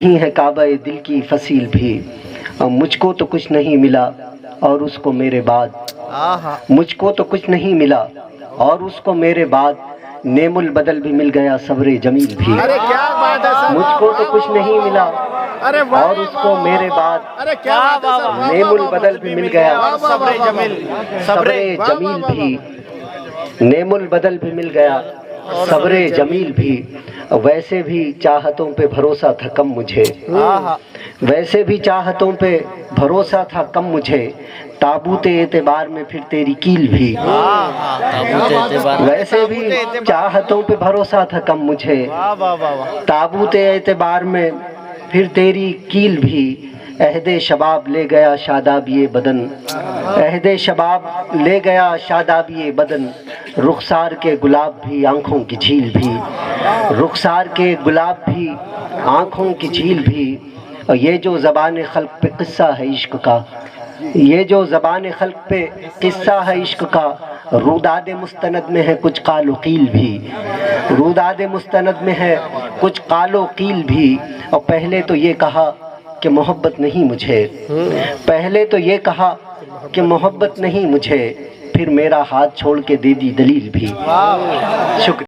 ہی ہے کعبہ دل کی فصیل بھی، مجھ کو تو کچھ نہیں ملا اور اس کو میرے بعد، مجھ کو تو کچھ نہیں ملا اور اس کو میرے بعد نعم البدل بھی مل گیا صبر جمیل بھی، مجھ کو تو کچھ نہیں ملا اور اس کو میرے بعد نعم البدل بھی مل گیا صبر جمیل بھی، نعم البدل بھی مل گیا صبر جمیل بھی، ویسے بھی چاہتوں پہ بھروسہ تھا کم مجھے، ویسے بھی چاہتوں پہ بھروسہ تھا کم مجھے، تابوت اعتبار میں پھر تیری کیل بھی، ویسے بھی چاہتوں پہ بھروسہ تھا کم مجھے، تابوت اعتبار میں پھر تیری کیل بھی، عہد شباب لے گیا شادابی بدن، عہد شباب لے گیا شادابی بدن، رخسار کے گلاب بھی آنکھوں کی جھیل بھی، رخسار کے گلاب بھی آنکھوں کی جھیل بھی، اور یہ جو زبان خلق پہ قصہ ہے عشق کا، یہ جو زبان خلق پہ قصہ ہے عشق کا، روداد مستند میں ہے کچھ قال و قیل بھی، روداد مستند میں ہے کچھ قال و قیل بھی، اور پہلے تو یہ کہا کہ محبت نہیں مجھے، پہلے تو یہ کہا کہ محبت نہیں مجھے، پھر میرا ہاتھ چھوڑ کے دے دی دلیل بھی، شکریہ۔